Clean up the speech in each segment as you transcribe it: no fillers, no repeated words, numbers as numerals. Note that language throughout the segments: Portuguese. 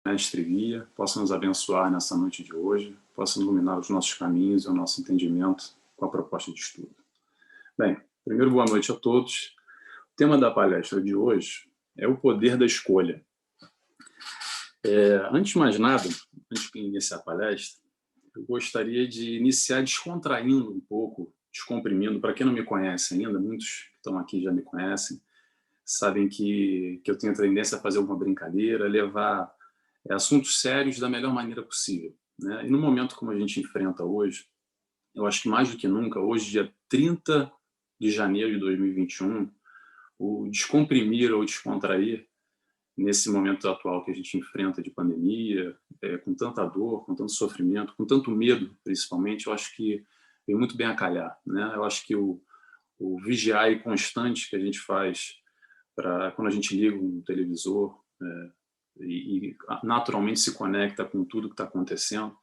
mestre guia, possa nos abençoar nessa noite de hoje, possa iluminar os nossos caminhos e o nosso entendimento com a proposta de estudo. Bem, primeiro, boa noite a todos. O tema da palestra de hoje é o poder da escolha. Antes de mais nada, antes de iniciar a palestra, eu gostaria de iniciar descontraindo um pouco, descomprimindo. Para quem não me conhece ainda, muitos que estão aqui já me conhecem, sabem que eu tenho a tendência a fazer alguma brincadeira, levar assuntos sérios da melhor maneira possível, né? E no momento como a gente enfrenta hoje, eu acho que mais do que nunca, hoje, dia 30 de janeiro de 2021, o descomprimir ou descontrair, nesse momento atual que a gente enfrenta de pandemia, com tanta dor, com tanto sofrimento, com tanto medo, principalmente, eu acho que vem muito bem a calhar, né? Eu acho que o vigiar constante que a gente faz para quando a gente liga um televisor e naturalmente se conecta com tudo que está acontecendo,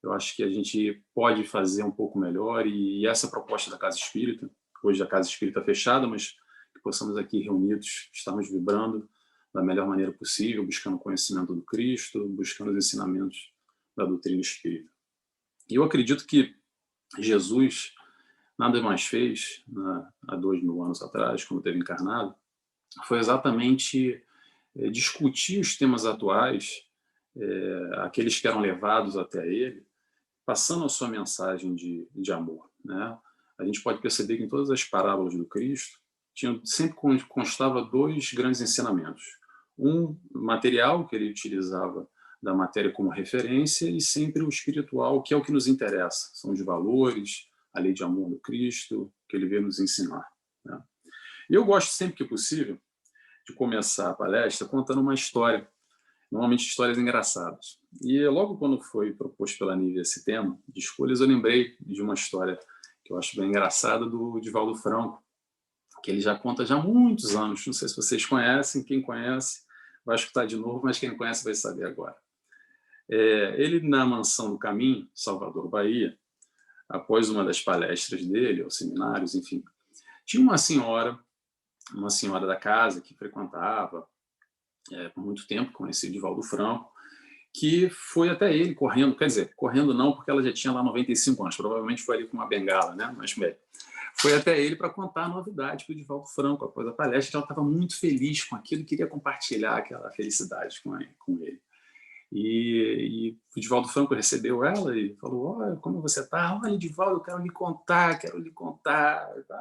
eu acho que a gente pode fazer um pouco melhor, e essa proposta da Casa Espírita, hoje a Casa Espírita fechada, mas que possamos aqui reunidos, estarmos vibrando da melhor maneira possível, buscando o conhecimento do Cristo, buscando os ensinamentos da doutrina espírita. E eu acredito que Jesus nada mais fez, há 2000 anos atrás, quando esteve encarnado, foi exatamente discutir os temas atuais, aqueles que eram levados até ele, passando a sua mensagem de amor, né? A gente pode perceber que em todas as parábolas do Cristo sempre constava dois grandes ensinamentos. Um material, que ele utilizava da matéria como referência, e sempre o espiritual, que é o que nos interessa. São os valores, a lei de amor do Cristo, que ele veio nos ensinar, né? E eu gosto, sempre que possível, de começar a palestra contando uma história, normalmente histórias engraçadas. E logo quando foi proposto pela Nívia esse tema de escolhas, eu lembrei de uma história que eu acho bem engraçada, do Divaldo Franco, que ele já conta já há muitos anos. Não sei se vocês conhecem, quem conhece vai escutar de novo, mas quem não conhece vai saber agora. Ele, na Mansão do Caminho, Salvador, Bahia, após uma das palestras dele, ou seminários, enfim, tinha uma senhora da casa que frequentava por muito tempo, conhecia o Divaldo Franco, que foi até ele correndo, quer dizer, correndo não, porque ela já tinha lá 95 anos, provavelmente foi ali com uma bengala, né? Mas bem, foi até ele para contar a novidade para o Divaldo Franco após a palestra. Ela estava muito feliz com aquilo, queria compartilhar aquela felicidade com ele. E o Divaldo Franco recebeu ela e falou: olha, como você está? Olha, Divaldo, eu quero lhe contar.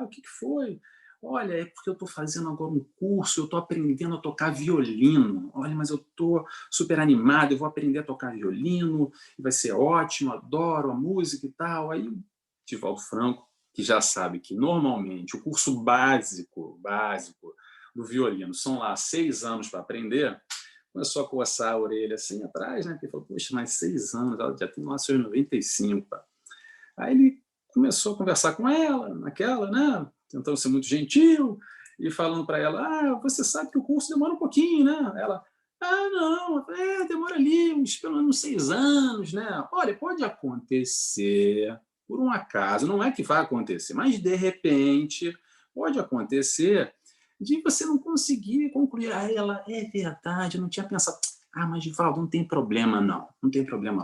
O que foi? Olha, é porque eu estou fazendo agora um curso, eu estou aprendendo a tocar violino. Olha, mas eu estou super animado, eu vou aprender a tocar violino, vai ser ótimo, adoro a música e tal. Aí o Divaldo Franco, que já sabe que normalmente o curso básico do violino são lá 6 anos para aprender, começou a coçar a orelha assim atrás, né? Porque falou: poxa, mais 6 anos, ela já tem lá seus 95. Pá. Aí ele começou a conversar com ela, naquela, né? Tentando ser muito gentil e falando para ela: você sabe que o curso demora um pouquinho, né? Ela: não, demora ali pelo menos 6 anos, né? Olha, pode acontecer, por um acaso, não é que vai acontecer, mas de repente pode acontecer de você não conseguir concluir. Aí ela: é verdade, eu não tinha pensado. Mas Divaldo, não tem problema não.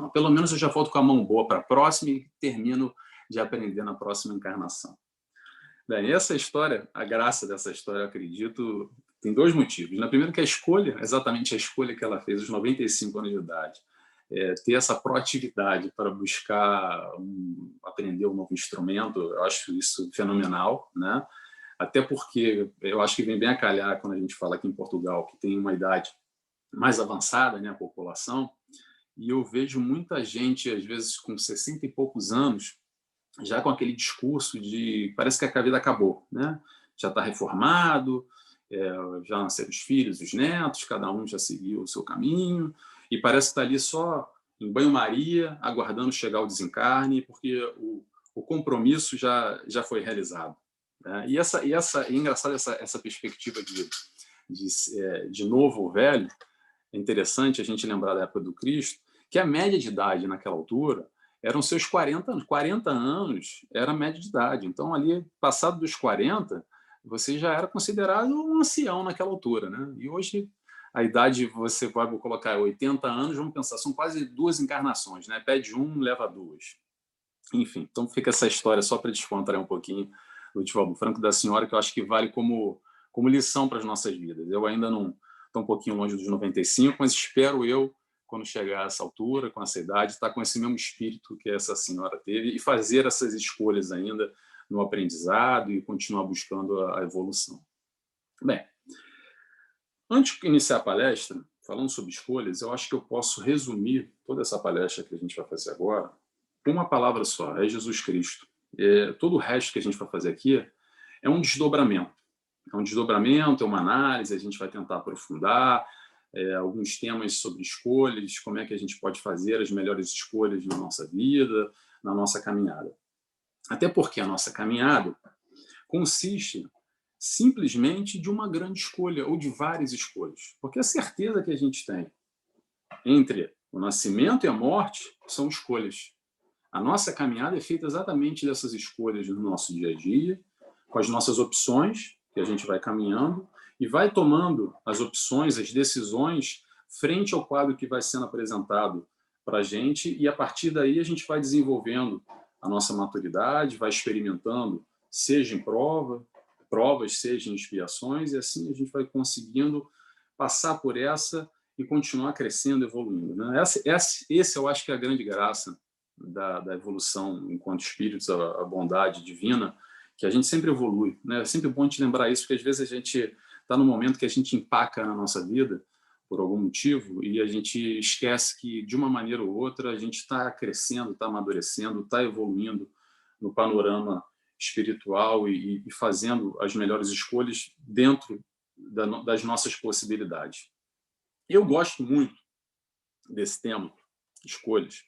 Pelo menos eu já volto com a mão boa para a próxima e termino de aprender na próxima encarnação. Bem, essa história, a graça dessa história, eu acredito, tem 2 motivos. Na primeira, que a escolha, exatamente a escolha que ela fez aos 95 anos de idade, ter essa proatividade para buscar aprender um novo instrumento, eu acho isso fenomenal, né? Até porque eu acho que vem bem a calhar quando a gente fala aqui em Portugal, que tem uma idade mais avançada, né, a população, e eu vejo muita gente, às vezes com 60 e poucos anos, já com aquele discurso de parece que a vida acabou, né? Já está reformado, já nasceram os filhos, os netos, cada um já seguiu o seu caminho, e parece que está ali só em banho-maria, aguardando chegar o desencarne, porque o compromisso já foi realizado, né? E é engraçado essa perspectiva de novo ou velho. É interessante a gente lembrar da época do Cristo, que a média de idade naquela altura eram seus 40 anos. 40 anos era a média de idade. Então, ali, passado dos 40, você já era considerado um ancião naquela altura, né? E hoje a idade, você vai colocar 80 anos, vamos pensar, são quase 2 encarnações, né? Pede um, leva 2. Enfim, então fica essa história só para descontrair um pouquinho do Divaldo Franco, da senhora, que eu acho que vale como lição para as nossas vidas. Eu ainda não estou um pouquinho longe dos 95, mas espero eu, quando chegar a essa altura, com essa idade, estar com esse mesmo espírito que essa senhora teve e fazer essas escolhas ainda no aprendizado e continuar buscando a evolução. Bem, antes de iniciar a palestra, falando sobre escolhas, eu acho que eu posso resumir toda essa palestra que a gente vai fazer agora com uma palavra só, é Jesus Cristo. Todo o resto que a gente vai fazer aqui é um desdobramento. É uma análise, a gente vai tentar aprofundar alguns temas sobre escolhas, como é que a gente pode fazer as melhores escolhas na nossa vida, na nossa caminhada. Até porque a nossa caminhada consiste simplesmente de uma grande escolha, ou de várias escolhas. Porque a certeza que a gente tem entre o nascimento e a morte são escolhas. A nossa caminhada é feita exatamente dessas escolhas no nosso dia a dia, com as nossas opções, que a gente vai caminhando, e vai tomando as opções, as decisões, frente ao quadro que vai sendo apresentado para a gente, e a partir daí a gente vai desenvolvendo a nossa maturidade, vai experimentando, seja em provas, seja em expiações, e assim a gente vai conseguindo passar por essa e continuar crescendo, evoluindo. Né? Esse eu acho que é a grande graça da evolução enquanto espíritos, a bondade divina, que a gente sempre evolui. Né? É sempre bom te lembrar isso, porque às vezes a gente está num momento que a gente empaca na nossa vida por algum motivo e a gente esquece que, de uma maneira ou outra, a gente está crescendo, está amadurecendo, está evoluindo no panorama espiritual e fazendo as melhores escolhas dentro das nossas possibilidades. Eu gosto muito desse tema, escolhas,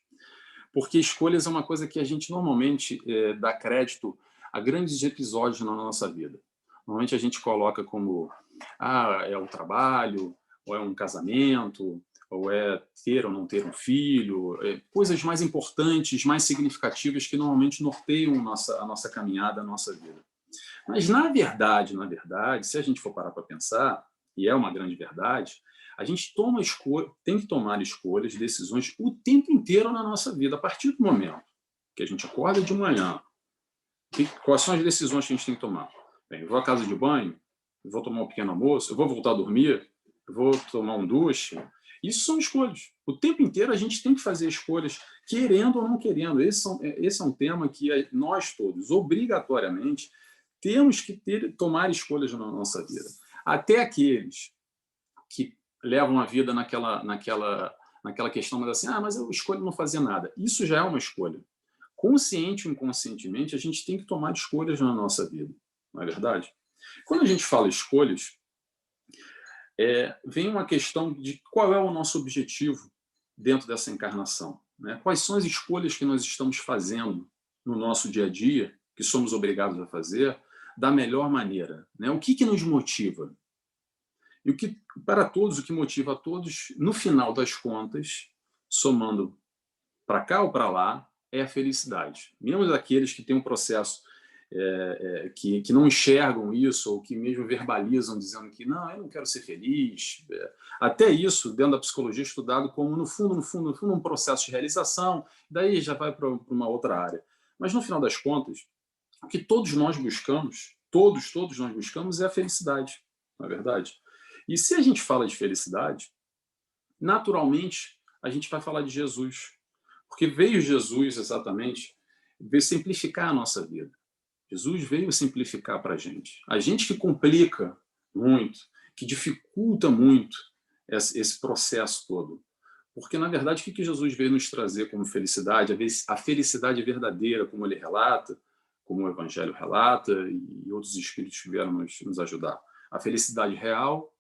porque escolhas é uma coisa que a gente normalmente dá crédito a grandes episódios na nossa vida. Normalmente a gente coloca como é o trabalho, ou é um casamento, ou é ter ou não ter um filho, coisas mais importantes, mais significativas que normalmente norteiam a nossa caminhada, a nossa vida. Mas, na verdade, se a gente for parar para pensar, e é uma grande verdade, a gente tem que tomar escolhas, decisões o tempo inteiro na nossa vida, a partir do momento que a gente acorda de manhã. Quais são as decisões que a gente tem que tomar? Bem, eu vou à casa de banho, eu vou tomar um pequeno almoço, eu vou voltar a dormir, eu vou tomar um duche. Isso são escolhas. O tempo inteiro a gente tem que fazer escolhas, querendo ou não querendo. Esse é um tema que nós todos, obrigatoriamente, temos que tomar escolhas na nossa vida. Até aqueles que levam a vida naquela questão, mas assim, mas eu escolho não fazer nada. Isso já é uma escolha. Consciente ou inconscientemente, a gente tem que tomar escolhas na nossa vida, não é verdade? Quando a gente fala escolhas, vem uma questão de qual é o nosso objetivo dentro dessa encarnação. Né? Quais são as escolhas que nós estamos fazendo no nosso dia a dia, que somos obrigados a fazer, da melhor maneira. Né? O que nos motiva? E para todos, o que motiva a todos, no final das contas, somando para cá ou para lá, é a felicidade. Mesmo aqueles que têm um processo que não enxergam isso, ou que mesmo verbalizam, dizendo que não, eu não quero ser feliz. Até isso, dentro da psicologia, é estudado como, no fundo, um processo de realização, daí já vai para uma outra área. Mas, no final das contas, o que todos nós buscamos, todos nós buscamos, é a felicidade, não é verdade? E se a gente fala de felicidade, naturalmente, a gente vai falar de Jesus. Porque veio Jesus, exatamente, veio simplificar a nossa vida. Jesus veio simplificar para a gente. A gente que complica muito, que dificulta muito esse processo todo. Porque, na verdade, o que Jesus veio nos trazer como felicidade? A felicidade verdadeira, como ele relata, como o Evangelho relata, e outros espíritos vieram nos ajudar. A felicidade real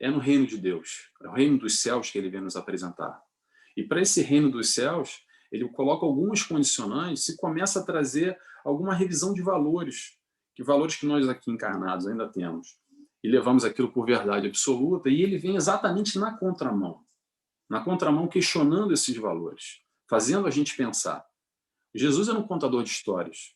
é no reino de Deus, é o reino dos céus que ele vem nos apresentar. E para esse reino dos céus, ele coloca algumas condicionantes e começa a trazer alguma revisão de valores que nós aqui encarnados ainda temos. E levamos aquilo por verdade absoluta, e ele vem exatamente na contramão questionando esses valores, fazendo a gente pensar. Jesus era um contador de histórias.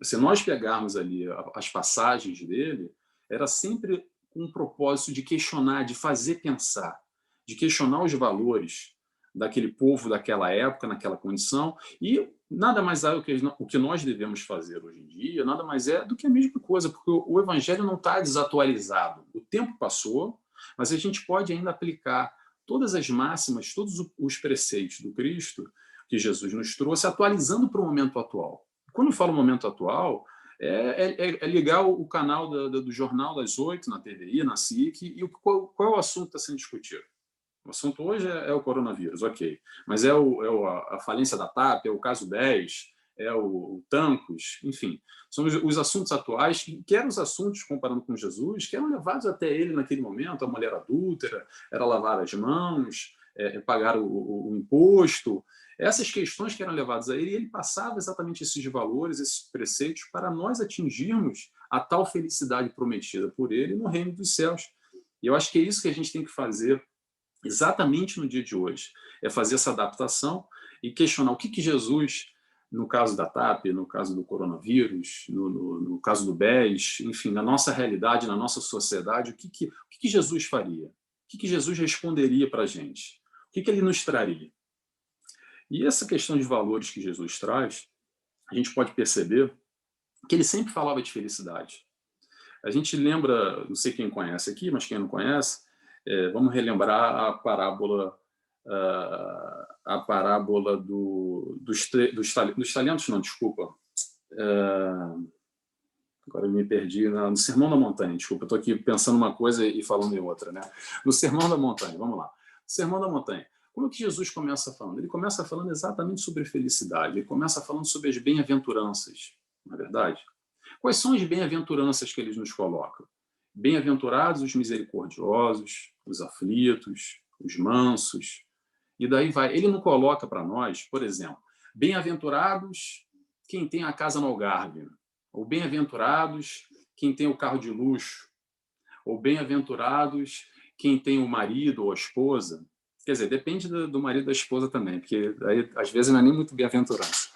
Se nós pegarmos ali as passagens dele, era sempre com o propósito de questionar, de fazer pensar, de questionar os valores daquele povo, daquela época, naquela condição, e nada mais é o que nós devemos fazer hoje em dia, nada mais é do que a mesma coisa, porque o evangelho não está desatualizado. O tempo passou, mas a gente pode ainda aplicar todas as máximas, todos os preceitos do Cristo que Jesus nos trouxe, atualizando para o momento atual. Quando eu falo momento atual, é ligar o canal do Jornal das 8 na TVI, na SIC, e qual é o assunto que está sendo discutido? O assunto hoje é o coronavírus, ok. Mas a falência da TAP, é o caso 10, é o Tancos, enfim. São os assuntos atuais, que eram os assuntos, comparando com Jesus, que eram levados até ele naquele momento. A mulher adúltera, era lavar as mãos, pagar o imposto. Essas questões que eram levadas a ele, e ele passava exatamente esses valores, esses preceitos, para nós atingirmos a tal felicidade prometida por ele no reino dos céus. E eu acho que é isso que a gente tem que fazer exatamente no dia de hoje, é fazer essa adaptação e questionar o que Jesus, no caso da TAP, no caso do coronavírus, no caso do BES, enfim, na nossa realidade, na nossa sociedade, o que Jesus faria? O que Jesus responderia para a gente? O que ele nos traria? E essa questão de valores que Jesus traz, a gente pode perceber que ele sempre falava de felicidade. A gente lembra, não sei quem conhece aqui, mas quem não conhece, vamos relembrar a parábola dos talentos, não, desculpa. Agora eu me perdi no Sermão da Montanha, desculpa, estou aqui pensando uma coisa e falando em outra, né? No Sermão da Montanha, vamos lá. Sermão da Montanha. Como é que Jesus começa falando? Ele começa falando exatamente sobre felicidade, ele começa falando sobre as bem-aventuranças, não é verdade? Quais são as bem-aventuranças que ele nos coloca? Bem-aventurados os misericordiosos, os aflitos, os mansos, e daí vai. Ele não coloca para nós, por exemplo, bem-aventurados quem tem a casa no Algarve, ou bem-aventurados quem tem o carro de luxo, ou bem-aventurados quem tem o marido ou a esposa. Quer dizer, depende do marido e da esposa também, porque aí, às vezes não é nem muito bem-aventurança.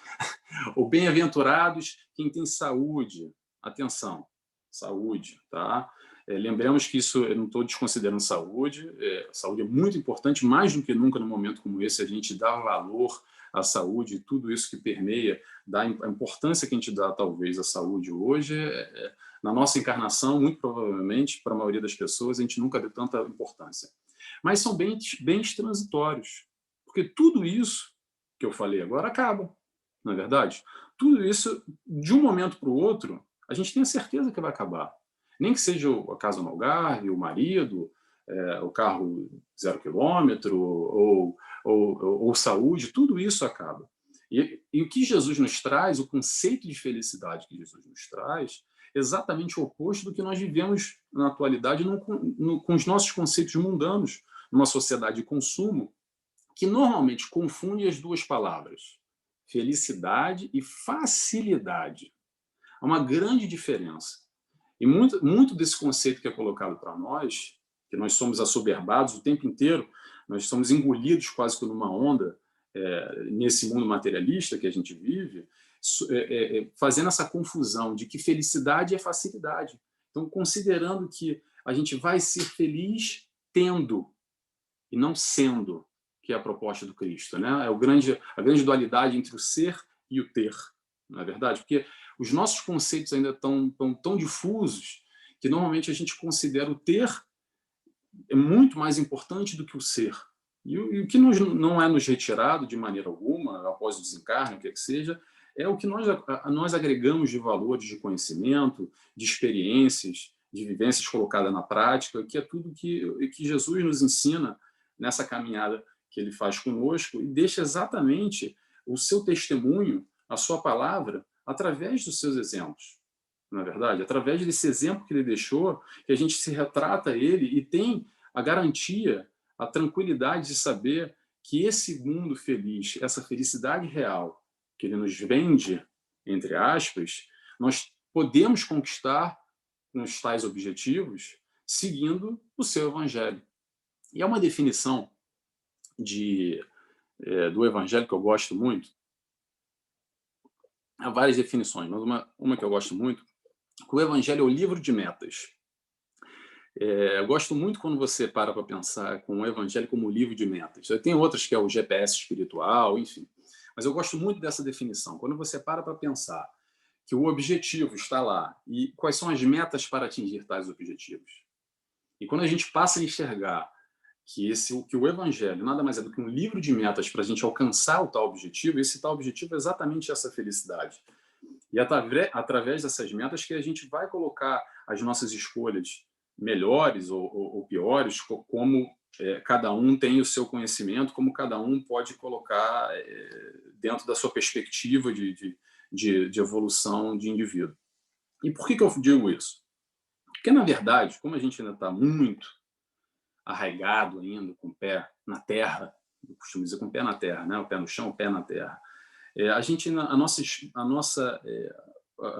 Ou bem-aventurados quem tem saúde. Atenção, saúde, tá? Lembremos que isso, eu não estou desconsiderando saúde, saúde é muito importante, mais do que nunca num momento como esse, a gente dá valor à saúde, tudo isso que permeia, a importância que a gente dá, talvez, à saúde hoje, na nossa encarnação, muito provavelmente, para a maioria das pessoas, a gente nunca deu tanta importância. Mas são bens transitórios, porque tudo isso que eu falei agora acaba, não é verdade? Tudo isso, de um momento para o outro, a gente tem a certeza que vai acabar. Nem que seja a casa no Algarve, o marido, o carro 0 quilômetro, ou saúde, tudo isso acaba. E o que Jesus nos traz, o conceito de felicidade que Jesus nos traz, é exatamente o oposto do que nós vivemos na atualidade com os nossos conceitos mundanos, numa sociedade de consumo, que normalmente confunde as duas palavras, felicidade e facilidade. Há uma grande diferença. E muito desse conceito que é colocado para nós, que nós somos assoberbados o tempo inteiro, nós somos engolidos quase que numa onda, nesse mundo materialista que a gente vive, fazendo essa confusão de que felicidade é facilidade. Então, considerando que a gente vai ser feliz tendo e não sendo, que é a proposta do Cristo, né? É a grande dualidade entre o ser e o ter, não é verdade? Porque os nossos conceitos ainda estão tão difusos que normalmente a gente considera o ter é muito mais importante do que o ser. E o que não é nos retirado de maneira alguma, após o desencarne, o que seja, é o que nós agregamos de valores, de conhecimento, de experiências, de vivências colocadas na prática, que é tudo que Jesus nos ensina nessa caminhada que ele faz conosco e deixa exatamente o seu testemunho, a sua palavra, através dos seus exemplos. Não é verdade? Através desse exemplo que ele deixou, que a gente se retrata ele e tem a garantia, a tranquilidade de saber que esse mundo feliz, essa felicidade real que ele nos vende, entre aspas, nós podemos conquistar com os tais objetivos seguindo o seu evangelho. E é uma definição do evangelho que eu gosto muito. Há várias definições, mas uma que eu gosto muito, que o evangelho é o livro de metas. Eu gosto muito quando você para pensar com o evangelho como livro de metas. Tem outras que é o GPS espiritual, enfim. Mas eu gosto muito dessa definição. Quando você para pensar que o objetivo está lá e quais são as metas para atingir tais objetivos. E quando a gente passa a enxergar que o evangelho nada mais é do que um livro de metas para a gente alcançar o tal objetivo, esse tal objetivo é exatamente essa felicidade. E através dessas metas que a gente vai colocar as nossas escolhas melhores ou piores, como cada um tem o seu conhecimento, como cada um pode colocar dentro da sua perspectiva de evolução de indivíduo. E por que eu digo isso? Porque, na verdade, como a gente ainda está muito arraigado ainda, com o pé na terra, eu costumo dizer com o pé na terra, né? O pé no chão, o pé na terra. As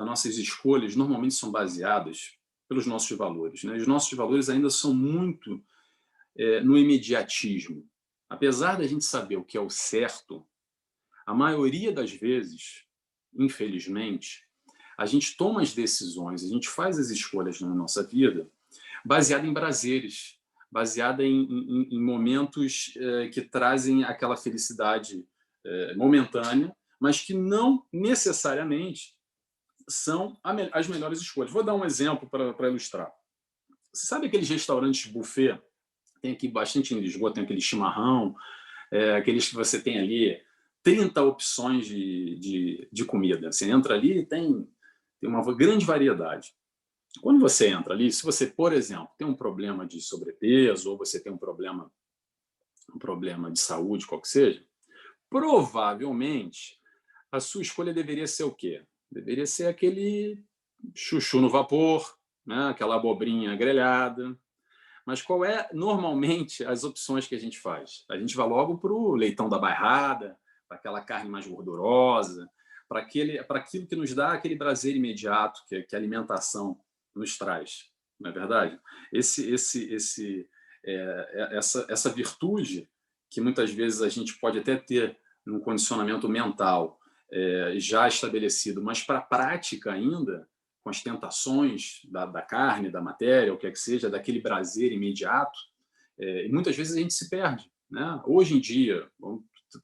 nossas escolhas normalmente são baseadas pelos nossos valores, né? Os nossos valores ainda são muito no imediatismo. Apesar da gente saber o que é o certo, a maioria das vezes, infelizmente, a gente toma as decisões, a gente faz as escolhas na nossa vida baseada em prazeres, baseada em momentos que trazem aquela felicidade momentânea, mas que não necessariamente são as melhores escolhas. Vou dar um exemplo para ilustrar. Você sabe aqueles restaurantes buffet? Tem aqui bastante em Lisboa, tem aquele chimarrão, aqueles que você tem ali 30 opções de comida. Você entra ali e tem uma grande variedade. Quando você entra ali, se você, por exemplo, tem um problema de sobrepeso ou você tem um problema de saúde, qual que seja, provavelmente a sua escolha deveria ser o quê? Deveria ser aquele chuchu no vapor, né? Aquela abobrinha grelhada. Mas qual é, normalmente, as opções que a gente faz? A gente vai logo para o leitão da bairrada, para aquela carne mais gordurosa, para aquilo que nos dá aquele prazer imediato que a alimentação nos traz, não é verdade? Essa virtude que muitas vezes a gente pode até ter num condicionamento mental já estabelecido, mas para a prática ainda, com as tentações da carne, da matéria, o que é que seja, daquele prazer imediato, e muitas vezes a gente se perde, né? Hoje em dia, vamos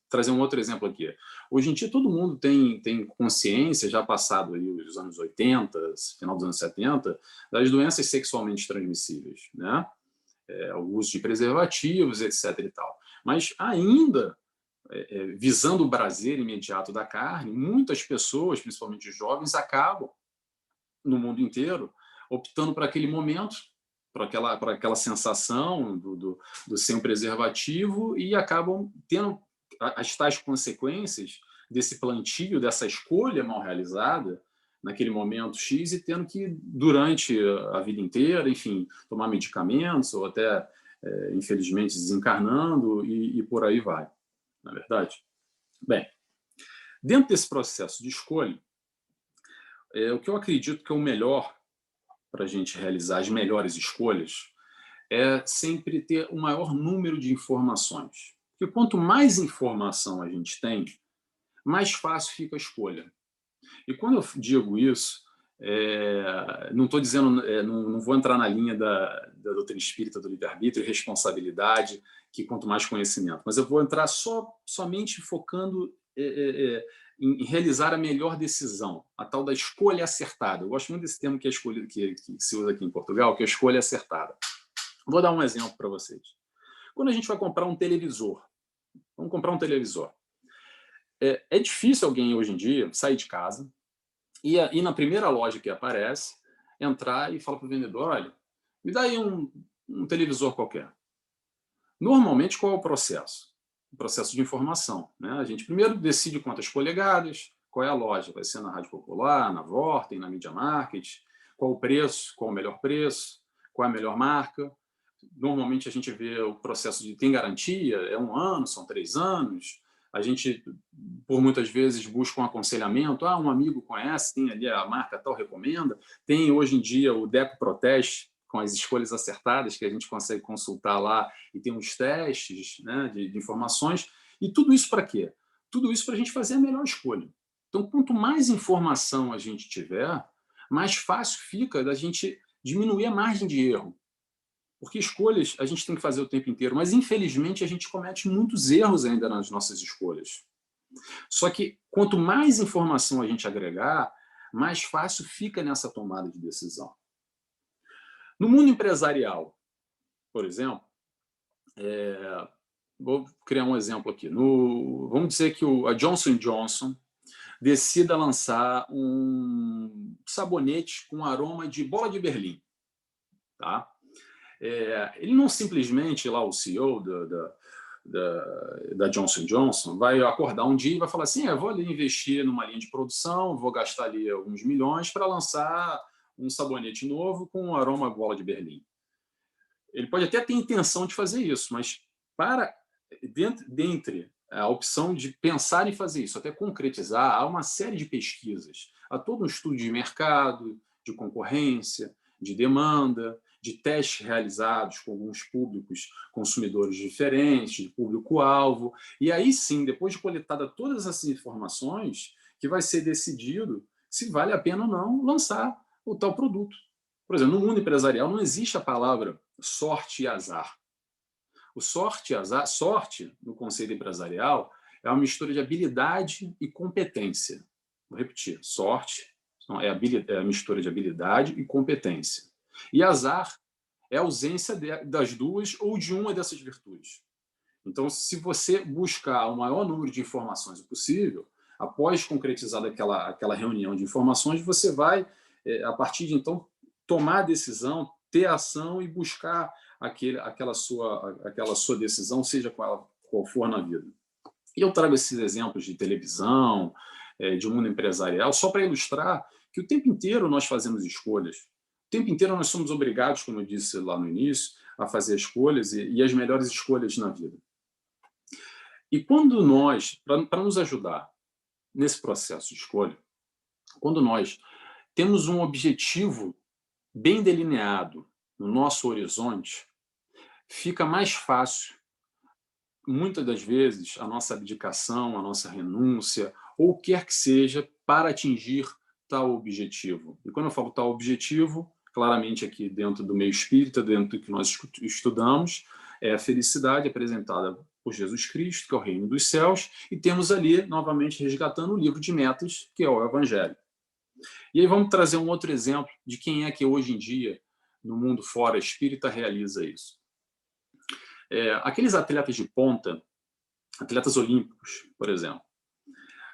trazer um outro exemplo aqui. Hoje em dia todo mundo tem consciência, já passado aí os anos 80, final dos anos 70, das doenças sexualmente transmissíveis, né? O uso de preservativos, etc. e tal. Mas ainda, visando o prazer imediato da carne, muitas pessoas, principalmente jovens, acabam, no mundo inteiro, optando por aquele momento, por aquela sensação do sem preservativo e acabam tendo as tais consequências desse plantio, dessa escolha mal realizada naquele momento X e tendo que, durante a vida inteira, enfim, tomar medicamentos ou até, infelizmente, desencarnando e por aí vai, na é verdade? Bem, dentro desse processo de escolha, o que eu acredito que é o melhor para a gente realizar as melhores escolhas é sempre ter o maior número de informações. Porque quanto mais informação a gente tem, mais fácil fica a escolha. E quando eu digo isso, não estou dizendo, não vou entrar na linha da doutrina espírita do livre-arbítrio e responsabilidade, que quanto mais conhecimento, mas eu vou entrar somente focando em realizar a melhor decisão, a tal da escolha acertada. Eu gosto muito desse termo que se usa aqui em Portugal, que é a escolha acertada. Vou dar um exemplo para vocês. Quando a gente vai comprar um televisor, vamos comprar um televisor. É difícil alguém hoje em dia sair de casa e na primeira loja que aparece, entrar e falar para o vendedor, olha, me dá aí um televisor qualquer. Normalmente, qual é o processo? O processo de informação, né? A gente primeiro decide quantas polegadas, qual é a loja, vai ser na Rádio Popular, na Vorten, na Media Market, qual o preço, qual o melhor preço, qual é a melhor marca. Normalmente a gente vê o processo de tem garantia, é 1 ano, são 3 anos. A gente, por muitas vezes, busca um aconselhamento. Um amigo conhece, tem ali a marca tal, recomenda. Tem hoje em dia o Deco Protege, com as escolhas acertadas, que a gente consegue consultar lá e tem uns testes, né, de informações. E tudo isso para quê? Tudo isso para a gente fazer a melhor escolha. Então, quanto mais informação a gente tiver, mais fácil fica da gente diminuir a margem de erro. Porque escolhas a gente tem que fazer o tempo inteiro, mas infelizmente a gente comete muitos erros ainda nas nossas escolhas. Só que quanto mais informação a gente agregar, mais fácil fica nessa tomada de decisão. No mundo empresarial, por exemplo, vou criar um exemplo aqui. Vamos dizer que a Johnson Johnson decida lançar um sabonete com aroma de bola de Berlim. Tá? Ele não simplesmente, lá o CEO da Johnson Johnson, vai acordar um dia e vai falar assim, vou ali investir numa linha de produção, vou gastar ali alguns milhões para lançar um sabonete novo com aroma bola de Berlim. Ele pode até ter intenção de fazer isso, mas dentre a opção de pensar em fazer isso, até concretizar, há uma série de pesquisas, há todo um estudo de mercado, de concorrência, de demanda, de testes realizados com alguns públicos consumidores diferentes, de público-alvo, e aí sim, depois de coletada todas essas informações, que vai ser decidido se vale a pena ou não lançar o tal produto. Por exemplo, no mundo empresarial não existe a palavra sorte e azar. O sorte e azar, sorte, no conceito empresarial, é uma mistura de habilidade e competência. Vou repetir, sorte é a mistura de habilidade e competência. E azar é a ausência das duas ou de uma dessas virtudes. Então, se você buscar o maior número de informações possível, após concretizar aquela reunião de informações, você vai, a partir de então, tomar a decisão, ter ação e buscar aquela sua decisão, seja qual for na vida. E eu trago esses exemplos de televisão, de mundo empresarial, só para ilustrar que o tempo inteiro nós fazemos escolhas. O tempo inteiro nós somos obrigados, como eu disse lá no início, a fazer escolhas e as melhores escolhas na vida. E quando nós, para nos ajudar nesse processo de escolha, quando nós temos um objetivo bem delineado no nosso horizonte, fica mais fácil, muitas das vezes, a nossa abdicação, a nossa renúncia, ou o que quer que seja, para atingir tal objetivo. E quando eu falo tal objetivo, claramente aqui dentro do meio espírita, dentro do que nós estudamos, é a felicidade apresentada por Jesus Cristo, que é o reino dos céus, e temos ali, novamente, resgatando o livro de metas, que é o Evangelho. E aí vamos trazer um outro exemplo de quem é que hoje em dia, no mundo fora espírita, realiza isso. Aqueles atletas de ponta, atletas olímpicos, por exemplo.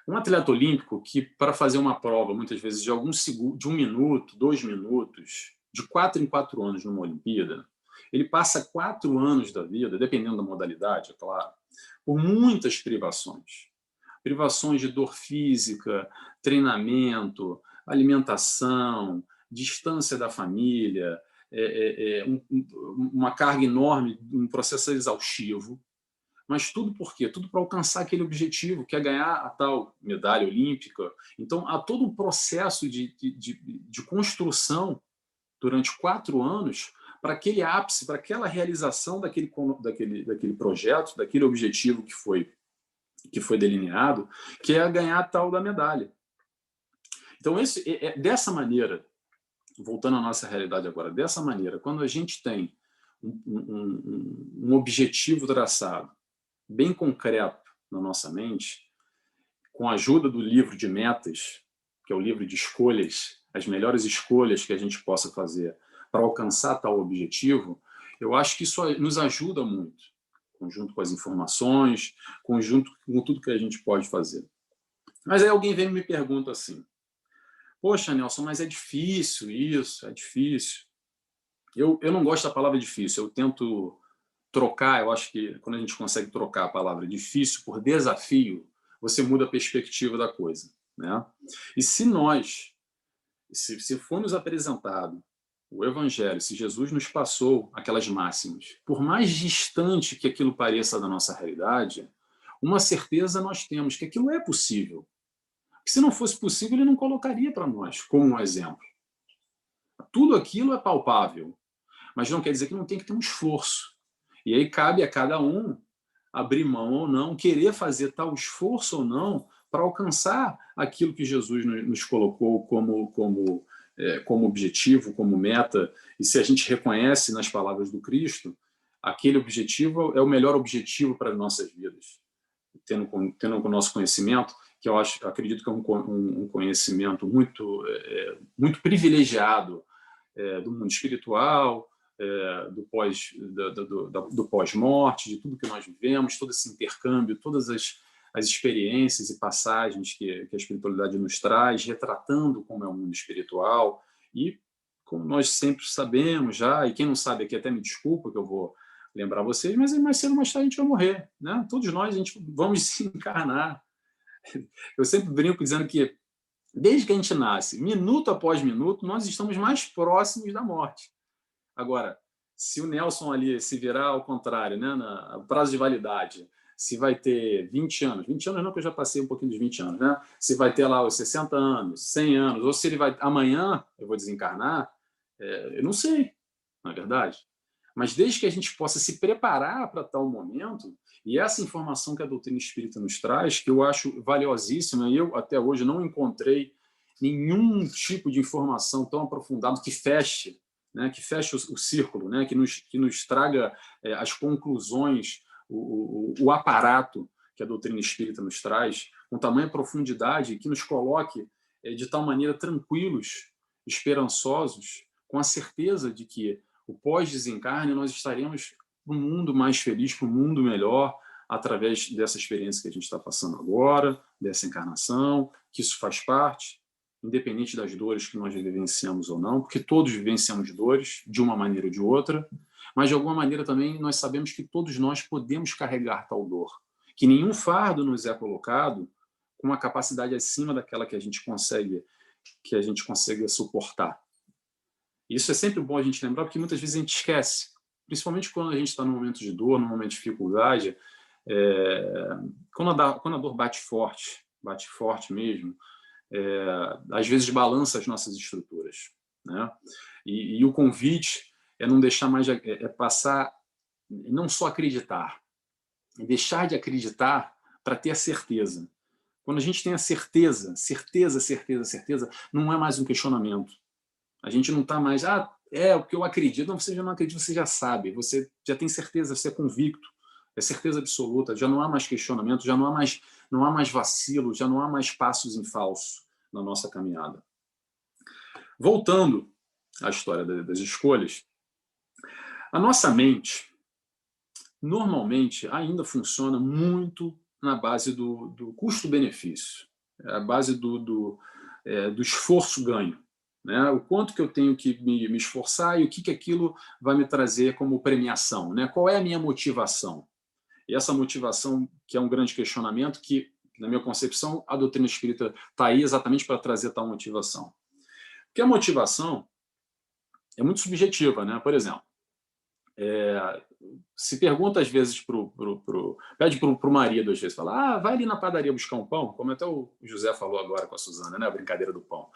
Um atleta olímpico que, para fazer uma prova, muitas vezes de 1 minuto, 2 minutos, de 4 em 4 anos numa Olimpíada, ele passa 4 anos da vida, dependendo da modalidade, é claro, por muitas privações. Privações de dor física, treinamento, alimentação, distância da família, uma carga enorme, um processo exaustivo. Mas tudo por quê? Tudo para alcançar aquele objetivo, que é ganhar a tal medalha olímpica. Então, há todo um processo de construção durante 4 anos para aquele ápice, para aquela realização daquele projeto, daquele objetivo que foi delineado, que é ganhar a tal da medalha. Então, dessa maneira, voltando à nossa realidade agora, dessa maneira, quando a gente tem um objetivo traçado, bem concreto na nossa mente, com a ajuda do livro de metas, que é o livro de escolhas, as melhores escolhas que a gente possa fazer para alcançar tal objetivo, eu acho que isso nos ajuda muito, conjunto com as informações, conjunto com tudo que a gente pode fazer. Mas aí alguém vem e me pergunta assim, poxa, Nelson, mas é difícil isso, é difícil. Eu não gosto da palavra difícil, eu tento trocar, eu acho que quando a gente consegue trocar a palavra difícil por desafio, você muda a perspectiva da coisa, né? E se for nos apresentado o Evangelho, se Jesus nos passou aquelas máximas, por mais distante que aquilo pareça da nossa realidade, uma certeza nós temos, que aquilo é possível. Porque se não fosse possível, ele não colocaria para nós como um exemplo. Tudo aquilo é palpável, mas não quer dizer que não tem que ter um esforço. E aí cabe a cada um abrir mão ou não, querer fazer tal esforço ou não para alcançar aquilo que Jesus nos colocou como como objetivo, como meta, e se a gente reconhece nas palavras do Cristo, aquele objetivo é o melhor objetivo para as nossas vidas. Tendo o nosso conhecimento, que acredito que é um conhecimento muito privilegiado do mundo espiritual, do pós-morte, de tudo que nós vivemos, todo esse intercâmbio, todas as experiências e passagens que a espiritualidade nos traz, retratando como é o mundo espiritual. E, como nós sempre sabemos já, e quem não sabe aqui até me desculpa que eu vou lembrar vocês, mas mais cedo ou mais tarde a gente vai morrer, né? Todos nós, a gente vamos se encarnar. Eu sempre brinco dizendo que, desde que a gente nasce, minuto após minuto, nós estamos mais próximos da morte. Agora, se o Nelson ali se virar ao contrário, né, no prazo de validade, se vai ter 20 anos, 20 anos não, que eu já passei um pouquinho dos 20 anos, né? Se vai ter lá os 60 anos, 100 anos, ou se ele vai, amanhã eu vou desencarnar, eu não sei, na verdade. Mas desde que a gente possa se preparar para tal momento, e essa informação que a doutrina espírita nos traz, que eu acho valiosíssima, e eu até hoje não encontrei nenhum tipo de informação tão aprofundada que feche, né, que feche o círculo, né, que nos traga as conclusões, o aparato que a doutrina espírita nos traz, com tamanha profundidade, que nos coloque de tal maneira tranquilos, esperançosos, com a certeza de que o pós-desencarne nós estaremos num mundo mais feliz, para um mundo melhor, através dessa experiência que a gente está passando agora, dessa encarnação, que isso faz parte, independente das dores que nós vivenciamos ou não, porque todos vivenciamos dores, de uma maneira ou de outra, mas de alguma maneira também nós sabemos que todos nós podemos carregar tal dor, que nenhum fardo nos é colocado com uma capacidade acima daquela que a gente consegue suportar. Isso é sempre bom a gente lembrar, porque muitas vezes a gente esquece, principalmente quando a gente está num momento de dor, num momento de dificuldade, quando a dor bate forte mesmo, às vezes balança as nossas estruturas, né? E o convite é não deixar mais, passar, não só acreditar, é deixar de acreditar para ter a certeza. Quando a gente tem a certeza, não é mais um questionamento. A gente não está mais, é o que eu acredito. Não, você já não acredita, você já sabe, você já tem certeza, você é convicto, é certeza absoluta, já não há mais questionamento, já não há mais vacilo, já não há mais passos em falso na nossa caminhada. Voltando à história das escolhas, a nossa mente normalmente ainda funciona muito na base do custo-benefício, a base do esforço-ganho. Né? O quanto que eu tenho que me esforçar e o que aquilo vai me trazer como premiação. Né? Qual é a minha motivação? E essa motivação, que é um grande questionamento, que, na minha concepção, a doutrina espírita está aí exatamente para trazer tal motivação. Porque a motivação é muito subjetiva. Né? Por exemplo, se pergunta às vezes pede para o marido, às vezes, fala, vai ali na padaria buscar um pão, como até o José falou agora com a Suzana, né? A brincadeira do pão.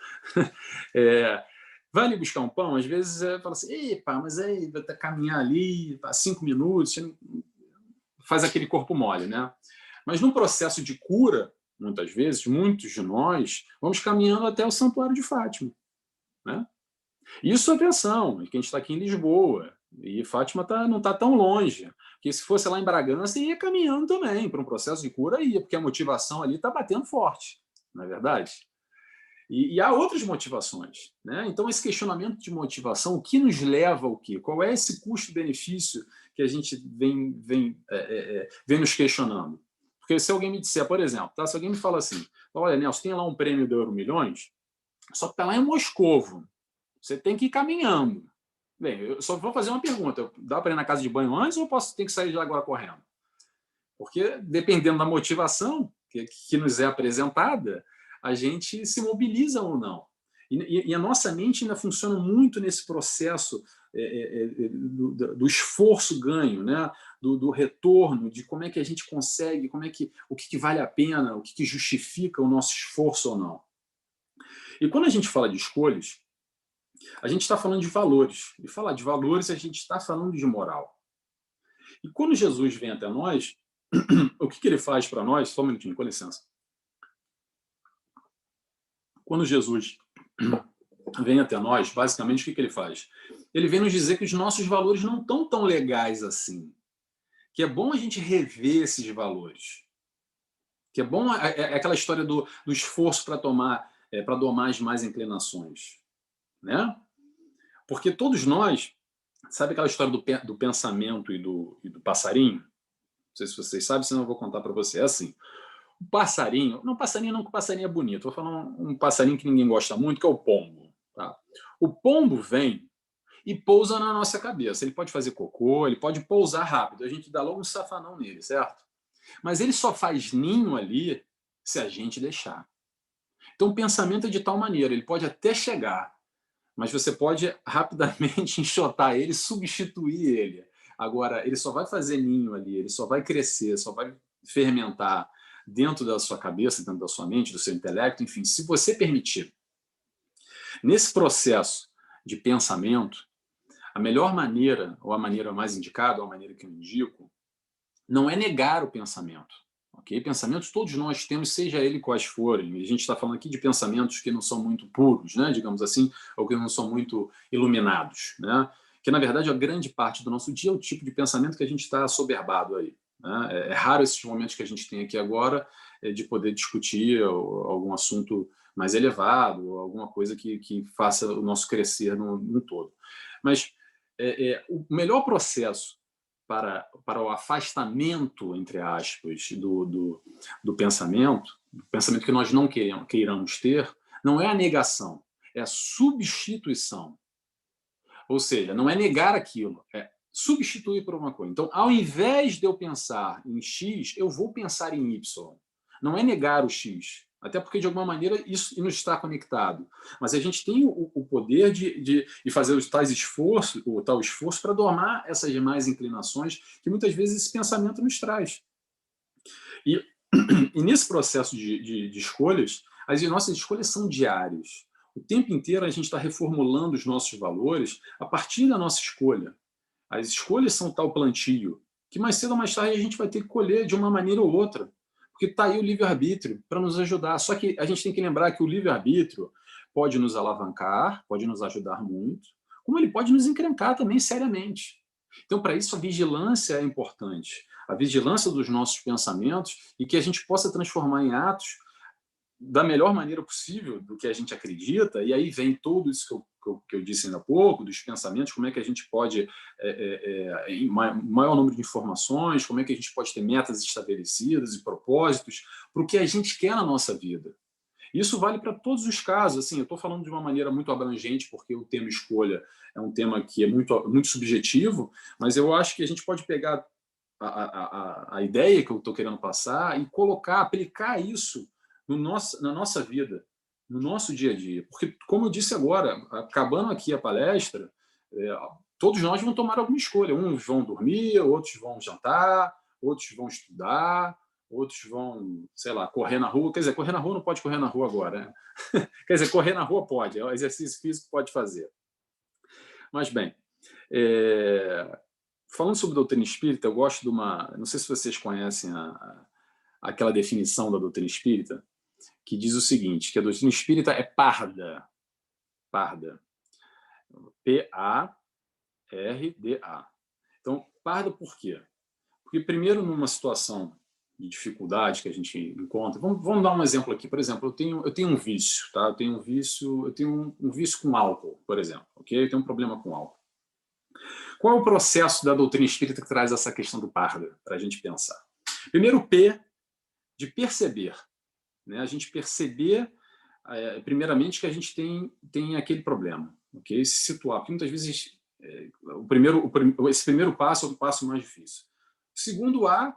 Vai ali buscar um pão, às vezes fala assim, epa, mas aí vai caminhar ali, 5 minutos, faz aquele corpo mole, né? Mas no processo de cura, muitas vezes, muitos de nós vamos caminhando até o Santuário de Fátima, né? Isso, atenção, que a gente está aqui em Lisboa, e Fátima não está tão longe, porque se fosse lá em Bragança, ia caminhando também, para um processo de cura, porque a motivação ali está batendo forte, não é verdade? E há outras motivações, né? Então, esse questionamento de motivação, o que nos leva ao quê? Qual é esse custo-benefício que a gente vem nos questionando? Porque se alguém me disser, por exemplo, se alguém me fala assim, olha, Nelson, tem lá um prêmio do Euromilhões, só que está lá em Moscovo, você tem que ir caminhando. Bem, eu só vou fazer uma pergunta, dá para ir na casa de banho antes ou ter que sair de lá agora correndo? Porque, dependendo da motivação que nos é apresentada, a gente se mobiliza ou não. E a nossa mente ainda funciona muito nesse processo do esforço-ganho, né? do retorno, de como é que a gente consegue, o que vale a pena, o que justifica o nosso esforço ou não. E quando a gente fala de escolhas, a gente está falando de valores. E falar de valores, a gente está falando de moral. E quando Jesus vem até nós, o que ele faz para nós? Só um minutinho, com licença. Quando Jesus vem até nós, basicamente, o que ele faz? Ele vem nos dizer que os nossos valores não estão tão legais assim, que é bom a gente rever esses valores, que é bom é aquela história do esforço para para domar as más inclinações, né? Porque todos nós, sabe aquela história do pensamento e do passarinho? Não sei se vocês sabem, senão eu vou contar para você. É assim, o passarinho, não passarinho não, que o passarinho é bonito, vou falar um passarinho que ninguém gosta muito, que é o pombo. Tá? O pombo vem e pousa na nossa cabeça. Ele pode fazer cocô, ele pode pousar rápido, a gente dá logo um safanão nele, certo? Mas ele só faz ninho ali se a gente deixar. Então o pensamento é de tal maneira, ele pode até chegar, mas você pode rapidamente enxotar ele, substituir ele. Agora, ele só vai fazer ninho ali, ele só vai crescer, só vai fermentar dentro da sua cabeça, dentro da sua mente, do seu intelecto, enfim, se você permitir. Nesse processo de pensamento, a melhor maneira, ou a maneira mais indicada, ou a maneira que eu indico, não é negar o pensamento. Okay? Pensamentos todos nós temos, seja ele quais forem. A gente está falando aqui de pensamentos que não são muito puros, né, digamos assim, ou que não são muito iluminados. Né? Que, na verdade, a grande parte do nosso dia é o tipo de pensamento que a gente está assoberbado aí. Né? É raro esses momentos que a gente tem aqui agora de poder discutir algum assunto mais elevado, ou alguma coisa que faça o nosso crescer no todo. Mas o melhor processo para o afastamento, entre aspas, do pensamento que nós não queiramos ter, não é a negação, é a substituição. Ou seja, não é negar aquilo, é substituir por uma coisa. Então, ao invés de eu pensar em X, eu vou pensar em Y. Não é negar o X, até porque, de alguma maneira, isso não está conectado. Mas a gente tem o poder de fazer o tal esforço para domar essas demais inclinações que muitas vezes esse pensamento nos traz. E, e nesse processo de escolhas, as nossas escolhas são diárias. O tempo inteiro a gente está reformulando os nossos valores a partir da nossa escolha. As escolhas são tal plantio que mais cedo ou mais tarde a gente vai ter que colher de uma maneira ou outra. Porque está aí o livre-arbítrio para nos ajudar. Só que a gente tem que lembrar que o livre-arbítrio pode nos alavancar, pode nos ajudar muito, como ele pode nos encrencar também seriamente. Então, para isso, a vigilância é importante. A vigilância dos nossos pensamentos e que a gente possa transformar em atos da melhor maneira possível do que a gente acredita, e aí vem tudo isso que eu disse ainda há pouco, dos pensamentos, como é que a gente pode, em maior número de informações, como é que a gente pode ter metas estabelecidas e propósitos para o que a gente quer na nossa vida. Isso vale para todos os casos. Assim, eu estou falando de uma maneira muito abrangente, porque o tema escolha é um tema que é muito subjetivo, mas eu acho que a gente pode pegar a ideia que eu estou querendo passar e aplicar isso na nossa vida, no nosso dia a dia. Porque, como eu disse agora, acabando aqui a palestra, todos nós vamos tomar alguma escolha. Uns vão dormir, outros vão jantar, outros vão estudar, outros vão, sei lá, correr na rua. Quer dizer, correr na rua não pode correr na rua agora. Né? Quer dizer, correr na rua pode, é um exercício físico que pode fazer. Mas, bem, falando sobre doutrina espírita, eu gosto de uma... Não sei se vocês conhecem aquela definição da doutrina espírita, que diz o seguinte, que a doutrina espírita é parda. Parda. P-A-R-D-A. Então, parda por quê? Porque, primeiro, numa situação de dificuldade que a gente encontra, vamos dar um exemplo aqui. Por exemplo, eu tenho um vício, tá? Eu tenho um vício com álcool, por exemplo, ok? Eu tenho um problema com álcool. Qual é o processo da doutrina espírita que traz essa questão do parda, para a gente pensar? Primeiro, P, de perceber. Né? A gente perceber, primeiramente, que a gente tem aquele problema, ok? Se situar, porque muitas vezes esse primeiro passo é o passo mais difícil. O segundo A,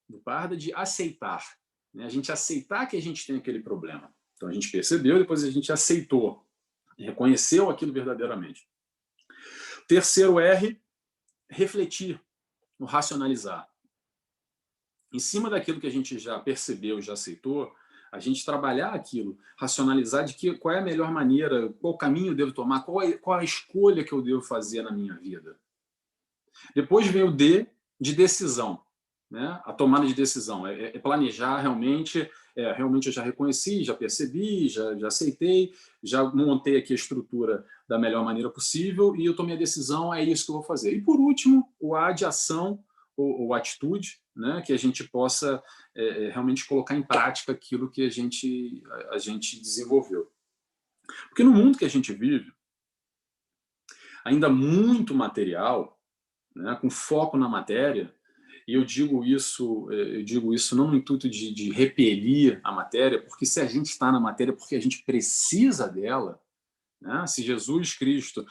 do parda, de aceitar. Né? A gente aceitar que a gente tem aquele problema. Então, a gente percebeu, depois a gente aceitou, reconheceu aquilo verdadeiramente. Terceiro R, refletir, o racionalizar. Em cima daquilo que a gente já percebeu, já aceitou, a gente trabalhar aquilo, racionalizar qual é a melhor maneira, qual caminho eu devo tomar, qual a escolha que eu devo fazer na minha vida. Depois vem o D, de decisão. né? A tomada de decisão é planejar realmente, realmente eu já reconheci, já percebi, já aceitei, já montei aqui a estrutura da melhor maneira possível e eu tomei a decisão, é isso que eu vou fazer. E por último, o A de ação ou atitude, né? Que a gente possa realmente colocar em prática aquilo que a gente desenvolveu. Porque no mundo que a gente vive, ainda muito material, né, com foco na matéria, e eu digo isso não no intuito de repelir a matéria, porque se a gente está na matéria, é porque a gente precisa dela, né? Se Jesus Cristo,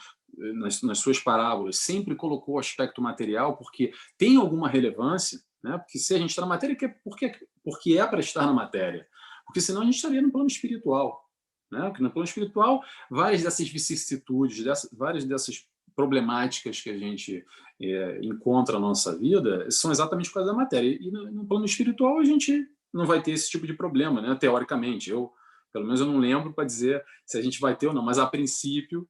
nas suas parábolas, sempre colocou o aspecto material porque tem alguma relevância, né? Porque se a gente está na matéria, porque é para estar na matéria, porque senão a gente estaria no plano espiritual, né? Porque no plano espiritual, várias dessas vicissitudes, várias dessas problemáticas que a gente encontra na nossa vida são exatamente por causa da matéria. E no plano espiritual a gente não vai ter esse tipo de problema, né? Teoricamente. Pelo menos eu não lembro para dizer se a gente vai ter ou não, mas a princípio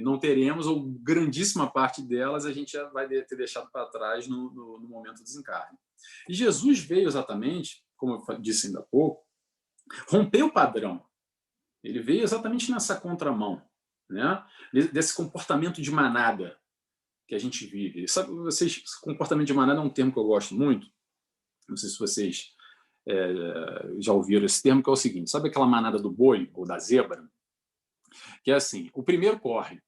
não teremos, ou grandíssima parte delas a gente já vai ter deixado para trás no momento do desencarne. E Jesus veio exatamente, como eu disse ainda há pouco, romper o padrão. Ele veio exatamente nessa contramão, né? Desse comportamento de manada que a gente vive. Sabe, comportamento de manada é um termo que eu gosto muito, não sei se vocês já ouviram esse termo, que é o seguinte: sabe aquela manada do boi ou da zebra? Que é assim, o primeiro corre.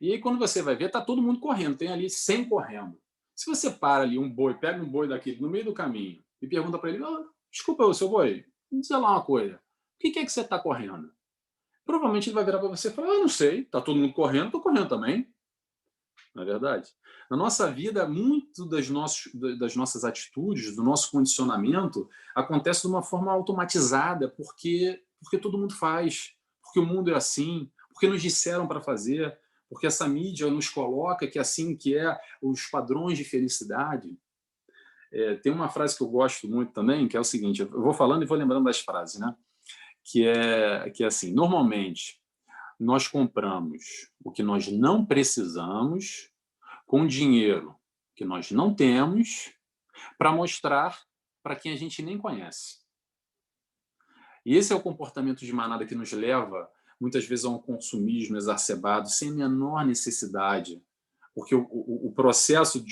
E aí, quando você vai ver, tá todo mundo correndo, tem ali 100 correndo. Se você para ali um boi, pega um boi daquele no meio do caminho e pergunta para ele: oh, desculpa, seu boi, me diz lá uma coisa, o que é que você está correndo? Provavelmente ele vai virar para você e falar: não sei, tá todo mundo correndo, estou correndo também. Não é verdade? Na nossa vida, muito das nossas atitudes, do nosso condicionamento, acontece de uma forma automatizada, porque todo mundo faz, porque o mundo é assim, porque nos disseram para fazer, porque essa mídia nos coloca que é assim que é os padrões de felicidade. Tem uma frase que eu gosto muito também, que é o seguinte: eu vou falando e vou lembrando das frases, né? Que é assim: normalmente nós compramos o que nós não precisamos com dinheiro que nós não temos para mostrar para quem a gente nem conhece. E esse é o comportamento de manada que nos leva, muitas vezes, a um consumismo exacerbado, sem a menor necessidade. Porque o processo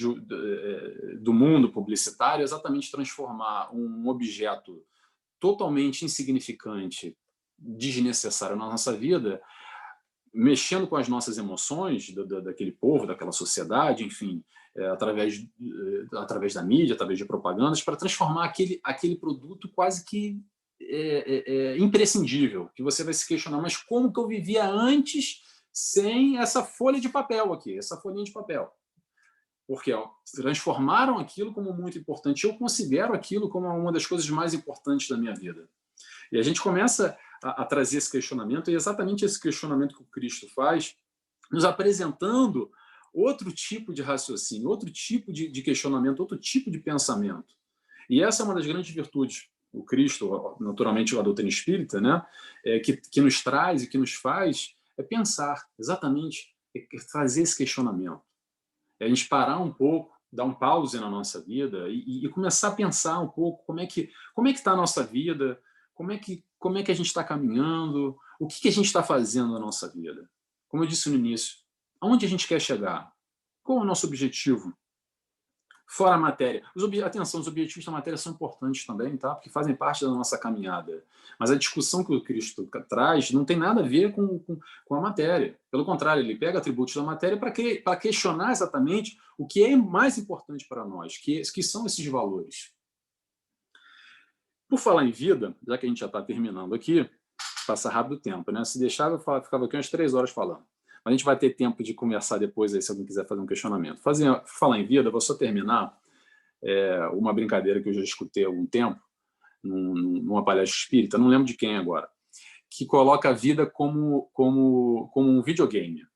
do mundo publicitário é exatamente transformar um objeto totalmente insignificante, desnecessário na nossa vida, mexendo com as nossas emoções daquele povo, daquela sociedade, enfim, através da mídia, através de propagandas, para transformar aquele produto quase que imprescindível, que você vai se questionar: mas como que eu vivia antes sem essa folha de papel aqui, essa folhinha de papel? Porque transformaram aquilo como muito importante. Eu considero aquilo como uma das coisas mais importantes da minha vida. E a gente começa a trazer esse questionamento, e é exatamente esse questionamento que o Cristo faz, nos apresentando outro tipo de raciocínio, outro tipo de questionamento, outro tipo de pensamento. E essa é uma das grandes virtudes, o Cristo, naturalmente a doutrina espírita, né, que nos traz e que nos faz pensar, exatamente, fazer esse questionamento. A gente parar um pouco, dar um pause na nossa vida e começar a pensar um pouco como é que está a nossa vida, como é que a gente está caminhando, o que a gente está fazendo na nossa vida. Como eu disse no início, aonde a gente quer chegar? Qual é o nosso objetivo? Fora a matéria. Atenção, os objetivos da matéria são importantes também, tá? Porque fazem parte da nossa caminhada. Mas a discussão que o Cristo traz não tem nada a ver com a matéria. Pelo contrário, ele pega atributos da matéria para questionar exatamente o que é mais importante para nós, que são esses valores. Por falar em vida, já que a gente já está terminando aqui, passa rápido o tempo, né? Se deixar, eu ficava aqui umas 3 horas falando. Mas a gente vai ter tempo de conversar depois aí, se alguém quiser fazer um questionamento. Falar em vida, vou só terminar uma brincadeira que eu já escutei há algum tempo, numa palestra espírita, não lembro de quem agora, que coloca a vida como um videogame.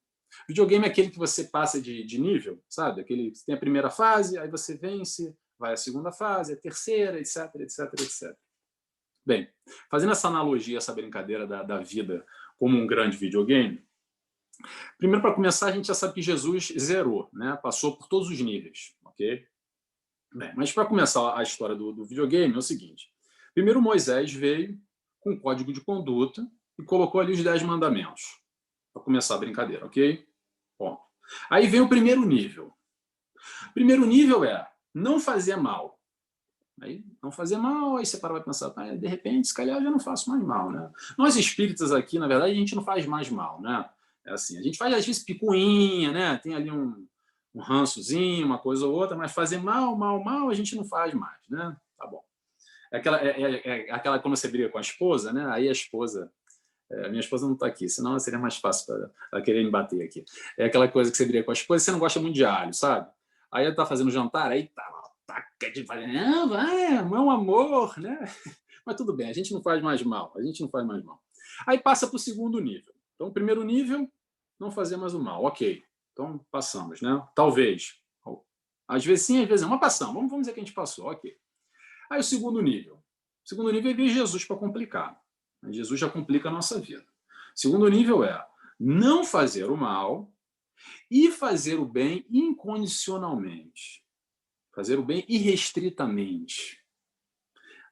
Videogame é aquele que você passa de nível, sabe? Aquele que tem a primeira fase, aí você vence, vai à segunda fase, a terceira, etc, etc, etc. Bem, fazendo essa analogia, essa brincadeira da vida como um grande videogame, primeiro, para começar, a gente já sabe que Jesus zerou, né? Passou por todos os níveis, ok? Bem, mas para começar a história do videogame é o seguinte. Primeiro Moisés veio com um código de conduta e colocou ali os 10 mandamentos. Para começar a brincadeira, ok? Bom. Aí vem o primeiro nível. O primeiro nível é não fazer mal. Aí, não fazer mal, aí você para e pensar, de repente, se calhar eu já não faço mais mal, né? Nós espíritas aqui, na verdade, a gente não faz mais mal, né? É assim, a gente faz às vezes picuinha, né? Tem ali um rançozinho, uma coisa ou outra, mas fazer mal, mal, mal, a gente não faz mais, né? Tá bom. É aquela quando você briga com a esposa, né? Aí a esposa, minha esposa não está aqui, senão seria mais fácil para ela querer me bater aqui. É aquela coisa que você briga com a esposa e você não gosta muito de alho, sabe? Aí ela está fazendo jantar, aí tá taca de falar, não, vai, meu amor, né? Mas tudo bem, a gente não faz mais mal, a gente não faz mais mal. Aí passa para o segundo nível. Então, o primeiro nível, não fazer mais o mal, ok. Então, passamos, né? Talvez. Às vezes sim, às vezes não, mas passamos. Vamos dizer que a gente passou, ok. Aí o segundo nível. O segundo nível é ver Jesus para complicar. Jesus já complica a nossa vida. O segundo nível é não fazer o mal e fazer o bem incondicionalmente. Fazer o bem irrestritamente.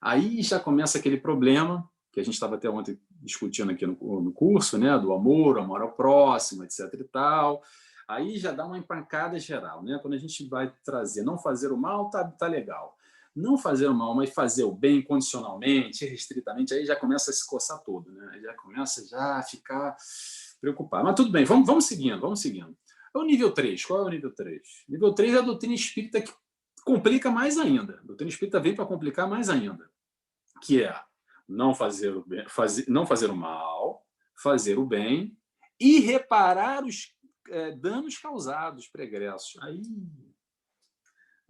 Aí já começa aquele problema que a gente estava até ontem discutindo aqui no curso, né, do amor ao próximo, etc e tal. Aí já dá uma empancada geral, né? Quando a gente vai trazer não fazer o mal, tá legal. Não fazer o mal, mas fazer o bem condicionalmente, restritamente, aí já começa a se coçar todo, né? Aí já começa já a ficar preocupado. Mas tudo bem, vamos seguindo, vamos seguindo. É o nível 3. Qual é o nível 3? Nível 3 é a doutrina espírita que complica mais ainda. A doutrina espírita vem para complicar mais ainda, que é não fazer o bem, não fazer o mal, fazer o bem e reparar os danos causados pregressos.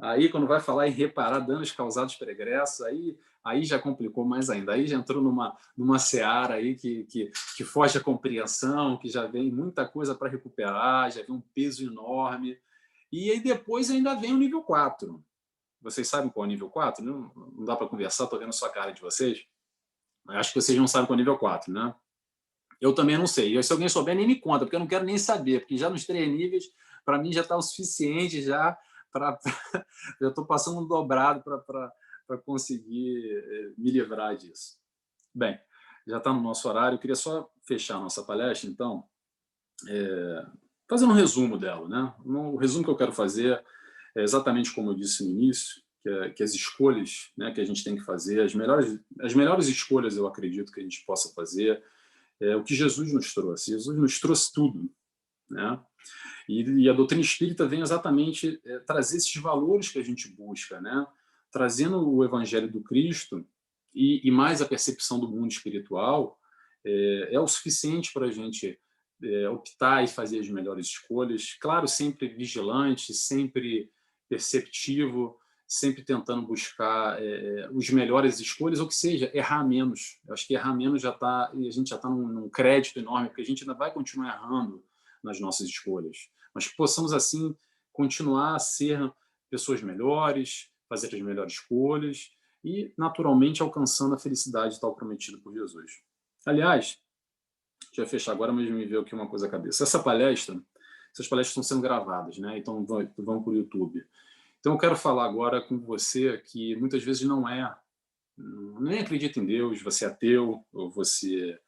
Aí, quando vai falar em reparar danos causados pregressos, aí já complicou mais ainda. Aí já entrou numa seara aí que foge à compreensão, que já vem muita coisa para recuperar, já vem um peso enorme. E aí depois ainda vem o nível 4. Vocês sabem qual é o nível 4? Não dá para conversar, estou vendo a sua cara de vocês. Acho que vocês não sabem qual é o nível 4, né? Eu também não sei. Se alguém souber, nem me conta, porque eu não quero nem saber, porque já nos 3 níveis, para mim já está o suficiente já para eu estou passando um dobrado para conseguir me livrar disso. Bem, já está no nosso horário. Eu queria só fechar a nossa palestra, então, fazendo um resumo dela, né? O resumo que eu quero fazer é exatamente como eu disse no início, que as escolhas, né, que a gente tem que fazer, as melhores escolhas, eu acredito que a gente possa fazer, é o que Jesus nos trouxe. Jesus nos trouxe tudo, né? E a doutrina espírita vem exatamente trazer esses valores que a gente busca, né? Trazendo o evangelho do Cristo e mais a percepção do mundo espiritual, é o suficiente para a gente optar e fazer as melhores escolhas. Claro, sempre vigilante, sempre perceptivo, sempre tentando buscar os melhores escolhas, ou que seja, errar menos. Eu acho que errar menos já está, e a gente já está num crédito enorme, porque a gente ainda vai continuar errando nas nossas escolhas, mas que possamos assim continuar a ser pessoas melhores, fazer as melhores escolhas e naturalmente alcançando a felicidade tal prometida por Jesus. Aliás, já ia fechar agora, mas me veio aqui uma coisa à cabeça. Essas palestras estão sendo gravadas, né? Então vão para o YouTube. Então eu quero falar agora com você que muitas vezes nem acredita em Deus, você é ateu, ou você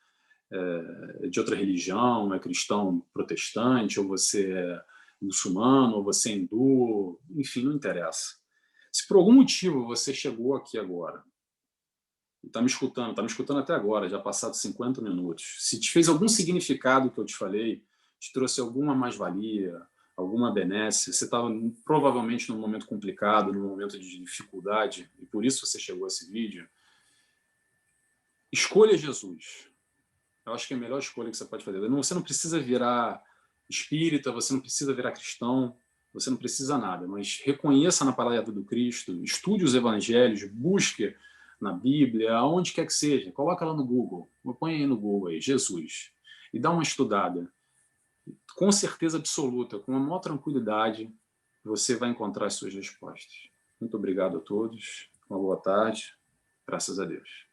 é de outra religião, é cristão protestante, ou você é muçulmano, ou você é hindu, enfim, não interessa. Se por algum motivo você chegou aqui agora, está me escutando até agora, já passaram 50 minutos, se te fez algum significado que eu te falei, te trouxe alguma mais-valia, alguma benesse, você estava provavelmente num momento complicado, num momento de dificuldade, e por isso você chegou a esse vídeo, escolha Jesus. Eu acho que é a melhor escolha que você pode fazer. Você não precisa virar espírita, você não precisa virar cristão, você não precisa nada, mas reconheça na palavra do Cristo, estude os evangelhos, busque na Bíblia, aonde quer que seja, coloca lá no Google, põe aí no Google aí, Jesus, e dá uma estudada. Com certeza absoluta, com a maior tranquilidade, você vai encontrar as suas respostas. Muito obrigado a todos, uma boa tarde, graças a Deus.